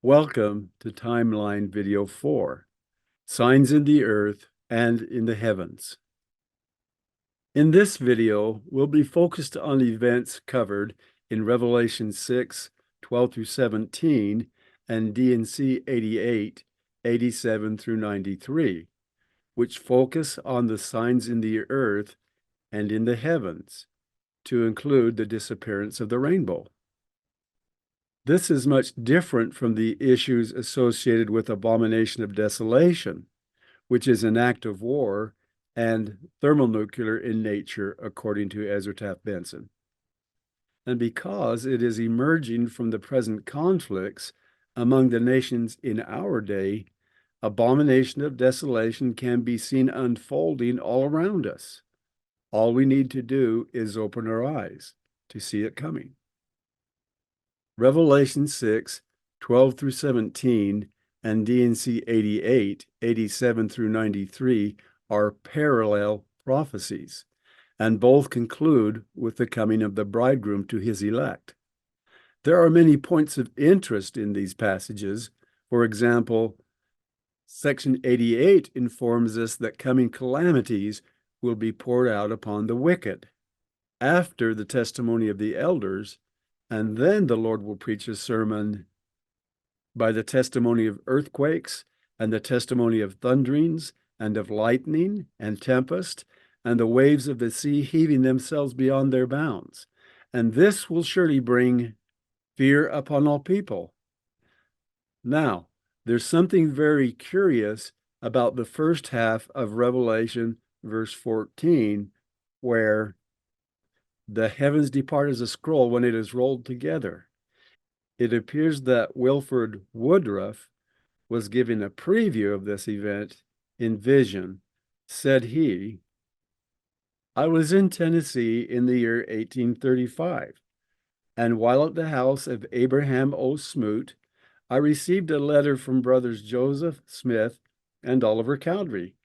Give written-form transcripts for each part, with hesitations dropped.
Welcome to Timeline Video 4, Signs in the Earth and in the Heavens. In this video, we'll be focused on events covered in Revelation 6, 12 through 17, and D&C 88, 87 through 93, which focus on the signs in the earth and in the heavens, to include the disappearance of the rainbow. This is much different from the issues associated with abomination of desolation, which is an act of war and thermonuclear in nature, according to Ezra Taft Benson. And because it is emerging from the present conflicts among the nations in our day, abomination of desolation can be seen unfolding all around us. All we need to do is open our eyes to see it coming. Revelation 6, 12 through 17, and D&C 88, 87 through 93 are parallel prophecies, and both conclude with the coming of the bridegroom to his elect. There are many points of interest in these passages. For example, section 88 informs us that coming calamities will be poured out upon the wicked after the testimony of the elders, and then the Lord will preach a sermon by the testimony of earthquakes and the testimony of thunderings and of lightning and tempest and the waves of the sea heaving themselves beyond their bounds. And this will surely bring fear upon all people. Now, there's something very curious about the first half of Revelation, verse 14, where the heavens depart as a scroll when it is rolled together. It appears that Wilford Woodruff was given a preview of this event in vision. Said he, "I was in Tennessee in the year 1835, and while at the house of Abraham O. Smoot, I received a letter from brothers Joseph Smith and Oliver Cowdery,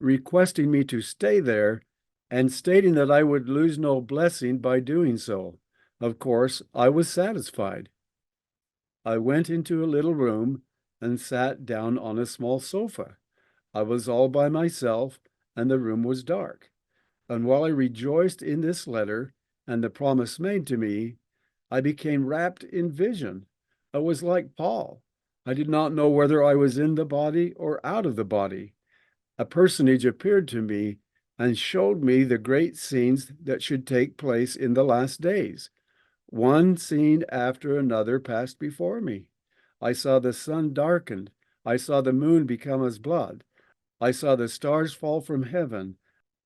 requesting me to stay there and stating that I would lose no blessing by doing so. Of course, I was satisfied. I went into a little room and sat down on a small sofa. I was all by myself, and the room was dark. And while I rejoiced in this letter and the promise made to me, I became wrapped in vision. I was like Paul. I did not know whether I was in the body or out of the body. A personage appeared to me and showed me the great scenes that should take place in the last days. One scene after another passed before me. I saw the sun darkened. I saw the moon become as blood. I saw the stars fall from heaven.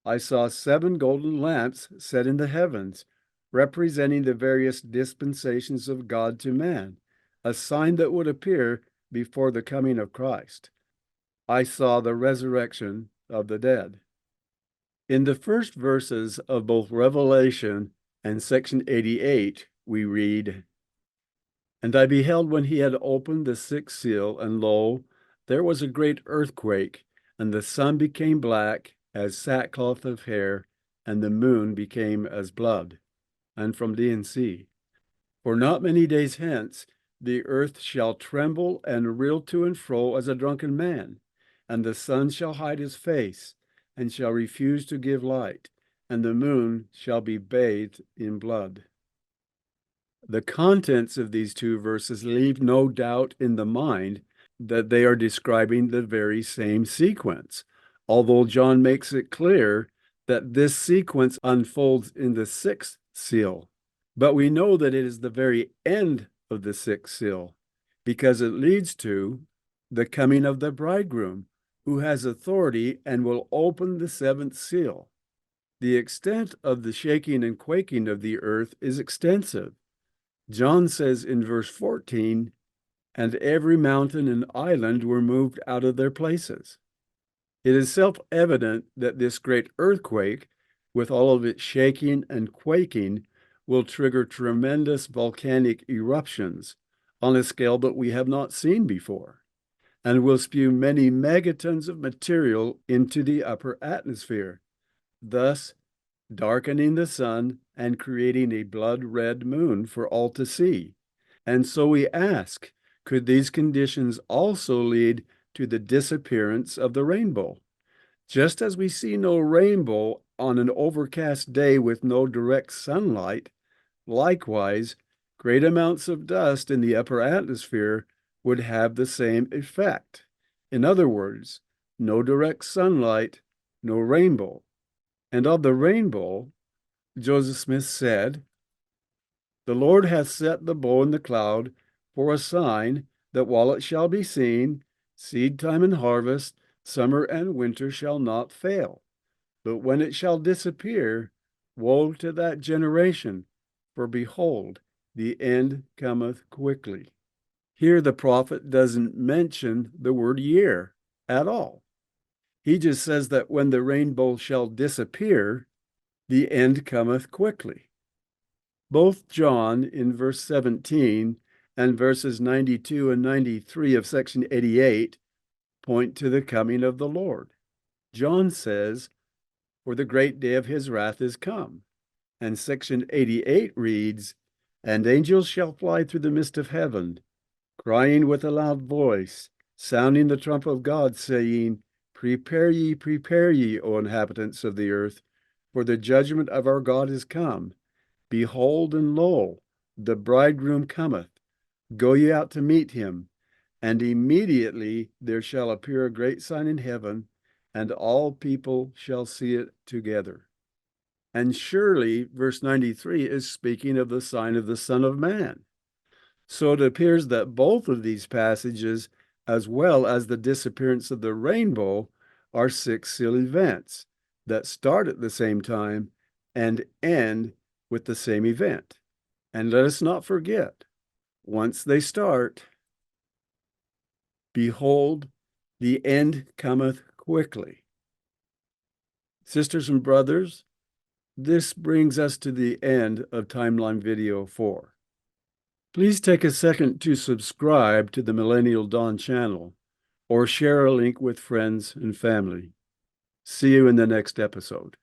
I saw 7 golden lamps set in the heavens, representing the various dispensations of God to man, a sign that would appear before the coming of Christ. I saw the resurrection of the dead." In the first verses of both Revelation and section 88, we read, "And I beheld when he had opened the 6th seal, and lo, there was a great earthquake, and the sun became black as sackcloth of hair, and the moon became as blood." And from D&C, "For not many days hence, the earth shall tremble and reel to and fro as a drunken man, and the sun shall hide his face, and shall refuse to give light, and the moon shall be bathed in blood." The contents of these two verses leave no doubt in the mind that they are describing the very same sequence, although John makes it clear that this sequence unfolds in the 6th seal. But we know that it is the very end of the 6th seal, because it leads to the coming of the bridegroom, who has authority and will open the 7th seal. The extent of the shaking and quaking of the earth is extensive. John says in verse 14, "And every mountain and island were moved out of their places." It is self-evident that this great earthquake, with all of its shaking and quaking, will trigger tremendous volcanic eruptions on a scale that we have not seen before, and will spew many megatons of material into the upper atmosphere, thus darkening the sun and creating a blood-red moon for all to see. And so we ask, Could these conditions also lead to the disappearance of the rainbow? Just as we see no rainbow on an overcast day with no direct sunlight, likewise, great amounts of dust in the upper atmosphere would have the same effect. In other words, no direct sunlight, no rainbow. And of the rainbow, Joseph Smith said, "The Lord hath set the bow in the cloud for a sign that while it shall be seen, seed time and harvest, summer and winter shall not fail. But when it shall disappear, woe to that generation, for behold, the end cometh quickly." Here the prophet doesn't mention the word year at all. He just says that when the rainbow shall disappear, the end cometh quickly. Both John in verse 17 and verses 92 and 93 of section 88 point to the coming of the Lord. John says, "For the great day of his wrath is come." And section 88 reads, "And angels shall fly through the midst of heaven, crying with a loud voice, sounding the trump of God, saying, prepare ye, O inhabitants of the earth, for the judgment of our God is come. Behold, and lo, the bridegroom cometh. Go ye out to meet him. And immediately there shall appear a great sign in heaven, and all people shall see it together." And surely, verse 93 is speaking of the sign of the Son of Man. So it appears that both of these passages, as well as the disappearance of the rainbow, are six seal events that start at the same time and end with the same event. And let us not forget, once they start, behold, the end cometh quickly. Sisters and brothers, this brings us to the end of Timeline Video 4. Please take a second to subscribe to the Millennial Dawn channel or share a link with friends and family. See you in the next episode.